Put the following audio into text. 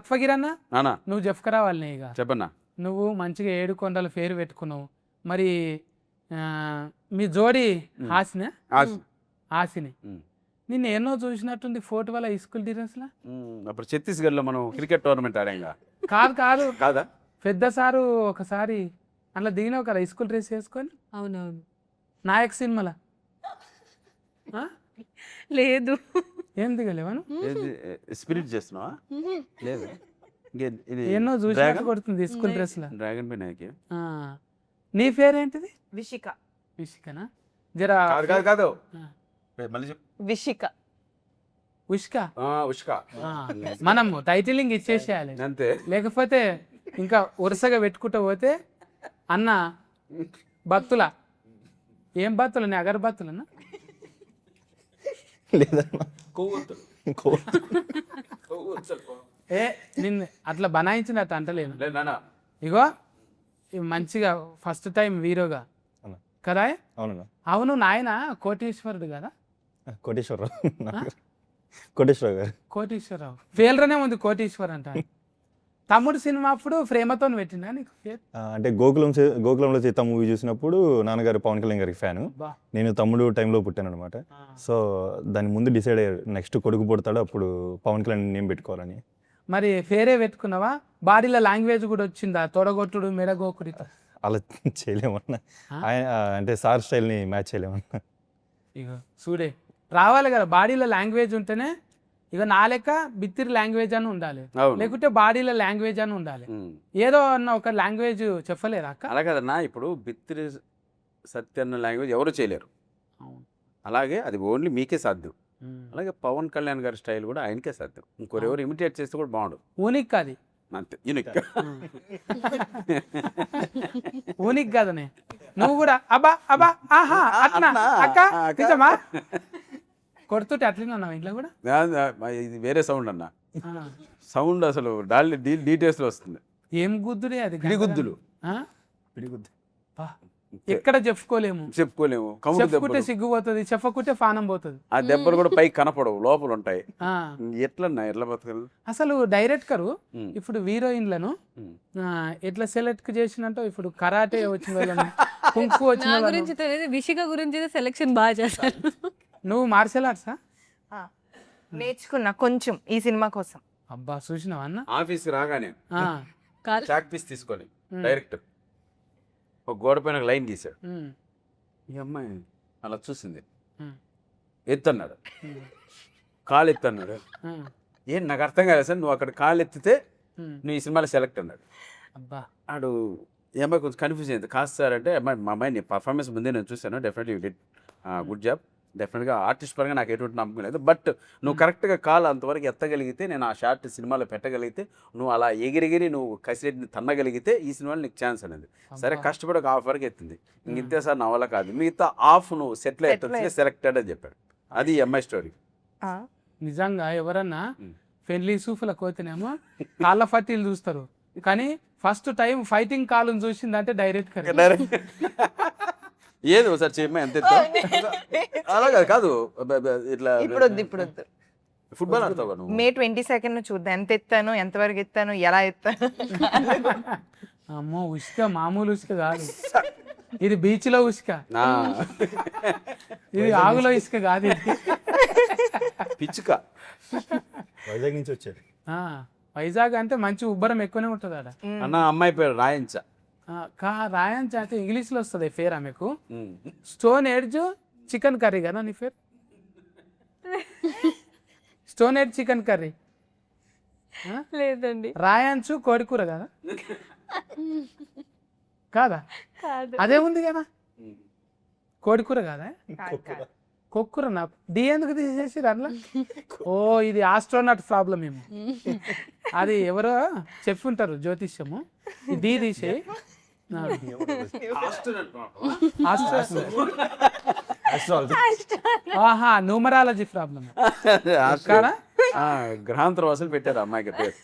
అక్ఫగిరన్నా నానా నువ్వు చెప్పుకురావాలి ఇక చెప్పన్నా. నువ్వు మంచిగా 7 కొండల పేరు పెట్టుకున్నావు మరి మీ జోడి హాసినా హాసిని నిన్ను ఎన్నో చూసినట్టుంది ఫోటో వల్ల స్కూల్ డ్రెస్లా. అప్పుడు ఛత్తీస్గఢ్లో మనం క్రికెట్ టోర్నమెంట్ ఆడాంగా. కాదు కాదా పెద్ద సారు ఒకసారి అట్లా దిగినావు కదా స్కూల్ డ్రెస్ వేసుకొని. అవునవును. నాయక్ సినిమాలో లేదు. ఏం దిగలేవను స్పిరిట్ చేస్తున్నావా? లేదు ఎన్నో చూసినట్టు కొడుతుంది స్కూల్ డ్రెస్ లా. డ్రాగన్ పై నాయకి. నీ పేరేంటిది? విషిక. విషికనా? జరా కాదు విషిక. ఉష్క ఉష్క. మనం టైటిలింగ్ ఇచ్చేసేయాలి అంతే, లేకపోతే ఇంకా వరుసగా పెట్టుకుంటూ పోతే అన్న బత్తుల ఏం బత్తులు నీ అగరబత్తులన్నా ఏ నిన్ను అట్లా బనాయించినట్టు అంటలేను. ఇగో మంచిగా ఫస్ట్ టైం హీరోగా కదా. అవును నాయన కోటీశ్వరుడు కదా. కోటీశ్వరరావు పేర్లోనే ఉంది కోటీశ్వర్ అంట. తమ్ముడు సినిమా అప్పుడు ప్రేమతో పెట్టినా నీకు పేరు? అంటే గోకులంలో సీత మూవీ చూసినప్పుడు నాన్నగారు పవన్ కళ్యాణ్ గారికి ఫ్యాను, నేను తమ్ముడు టైంలో పుట్టాను అనమాట. సో దాని ముందు డిసైడ్ అయ్యారు నెక్స్ట్ కొడుకు పుడతాడు అప్పుడు పవన్ కళ్యాణ్ నేమ్ పెట్టుకోవాలని. మరి పేరే పెట్టుకున్నావా? బాడీలో లాంగ్వేజ్ కూడా వచ్చిందా? తొడగొట్టుడు మెడగోకుడి అలా చేయలేమన్నా, అంటే సార్ స్టైల్ని మ్యాచ్ చేయలేమన్నా. ఇక చూడే రావాలి కదా, బాడీలో లాంగ్వేజ్ ఉంటేనే. ఇక నా లెక్క బిత్తిరి లాంగ్వేజ్ అని ఉండాలి, లేకుంటే బాడీలో లాంగ్వేజ్ అని ఉండాలి. ఏదో అన్న ఒక లాంగ్వేజ్ చెప్పలేరా అక్క? అలా కదన్నా, ఇప్పుడు బిత్తిరి సత్య అన్న లాంగ్వేజ్ ఎవరు చేయలేరు, అలాగే అది ఓన్లీ మీకే సాధ్యం. అలాగే పవన్ కళ్యాణ్ గారి స్టైల్ కూడా ఆయనకే సాధ్యం, ఇంకొరెవరు ఇమిటేట్ చేస్తే కూడా బాగుండు. ఊనిక్ అది అంతే, యూనిక్. ఊనిక్ కదనే నువ్వు కూడా అబ్బా అబ్బా ఆహా అట్నా అక్క నిజమా కొడుతుంటే అట్లనే అన్నావు ఇంట్లో కూడా? ఇది వేరే సౌండ్ అన్న, సౌండ్ అసలు డీటెయిల్స్ లో వస్తుంది. ఏం గుద్దులే అది? పిడిగుద్దులు. ఎక్కడ చెప్పుకోలేము చెప్పుకుంటే సిగ్గుపోతుంది, చెప్పకుంటే పానం పోతుంది. ఆ దెబ్బలు కూడా పైకి కనపడవు, లోపల ఉంటాయి. ఎట్లా బతకదు అసలు డైరెక్టర్ ఇప్పుడు హీరోయిన్లను ఎట్లా సెలెక్ట్ చేసినట్టు. ఇప్పుడు కరాటే వచ్చిన వాళ్ళని, కుంకు వచ్చిన గురించి తెలియదు, విషిక గురించి సెలెక్షన్ బాగా చేశారు. నువ్వు మార్షల్ ఆర్ట్సా? నేర్చుకున్నా కొంచెం ఈ సినిమా కోసం. అబ్బా చూసినావా అన్న? ఆఫీస్ రాగానే చాక్ పీస్ తీసుకొని డైరెక్టర్ ఒక గోడ పైన లైన్ గీశాడు. ఈ అమ్మాయి అలా చూసింది, ఎత్తన్నాడు, కాలు ఎత్తన్నాడు. ఏం నాకు అర్థం కాలేదు సార్, నువ్వు అక్కడ కాలు ఎత్తితే నువ్వు ఈ సినిమాలో సెలెక్ట్ అన్నాడు. అబ్బా ఆడు ఈ అమ్మాయి కొంచెం కన్ఫ్యూజ్ అయింది. కాదు సార్ అంటే, అమ్మాయి మా అమ్మాయి నీ పర్ఫార్మెన్స్ ముందే నేను చూశాను, definitely you did good job, డెఫినెట్గా ఆర్టిస్ట్ పరంగా నాకు ఎటువంటి నమ్మకం లేదు, బట్ నువ్వు కరెక్ట్గా కాల్ అంతవరకు ఎత్తగలిగితే, నేను ఆ షార్ట్ సినిమాలో పెట్టగలిగితే, నువ్వు అలా ఎగిరిగిరి నువ్వు కసిరెడ్డిని తన్నగలిగితే ఈ సినిమాలో నీకు ఛాన్స్ అనేది. సరే కష్టపడి ఒక హాఫ్ వరకు ఎత్తింది, ఇంతే సార్ నా వల్ల కాదు, మిగతా హాఫ్ నువ్వు సెటిల్ అయితే సెలెక్టెడ్ అని చెప్పాడు. అది ఎంఐ స్టోరీ. నిజంగా ఎవరన్నా పెళ్లి సూఫుల కోతేనేమో కాళ్ళ ఫట్టీలు చూస్తారు, కానీ ఫస్ట్ టైం ఫైటింగ్ కాళ్ళను చూసిందంటే డైరెక్ట్ ఏది ఒకసారి చేయమ్మా ఎంత అలాగే కాదు. ఇట్లా ఇప్పుడు ఫుట్బాల్ ఆడతావు నువ్వు? మే 22 చూద్దాం, ఎంత ఎత్తాను, ఎంతవరకు ఎత్తాను, ఎలా ఎత్తాను. అమ్మో ఉసుక మామూలు ఉసుక కాదు, ఇది బీచ్ లో ఉసుక, ఇది ఆగులో ఇసుక కాదు, ఇది పిచ్చుక. వైజాగ్ నుంచి వచ్చాడు. వైజాగ్ అంటే మంచి ఉబ్బరం ఎక్కువనే ఉంటుంది ఆడ. అన్న అమ్మాయి పేరు రాయంచ. రాయంచ అంటే ఇంగ్లీష్ లో వస్తుంది పేరు ఆమెకు. స్టోన్ ఎడ్జ్ చికెన్ కర్రీ కదా నీ పేరు? స్టోన్ ఎడ్జ్ చికెన్ కర్రీ లేదండి. రాయంచు కోడికూర కదా? కాదా? అదే ఉంది కదా, కోడికూర కదా? కొక్కుర నా డి ఎందుకు తీసేసి అందులో? ఓ ఇది ఆస్ట్రోనాట్ ప్రాబ్లం ఏమో, అది ఎవరో చెప్పుంటారు జ్యోతిష్యము, డి తీసేయి. ఆహా న్యూమరాలజీ ప్రాబ్లం. గ్రహాంతర వాసులు పెట్టారు అమ్మాయికి పేరు.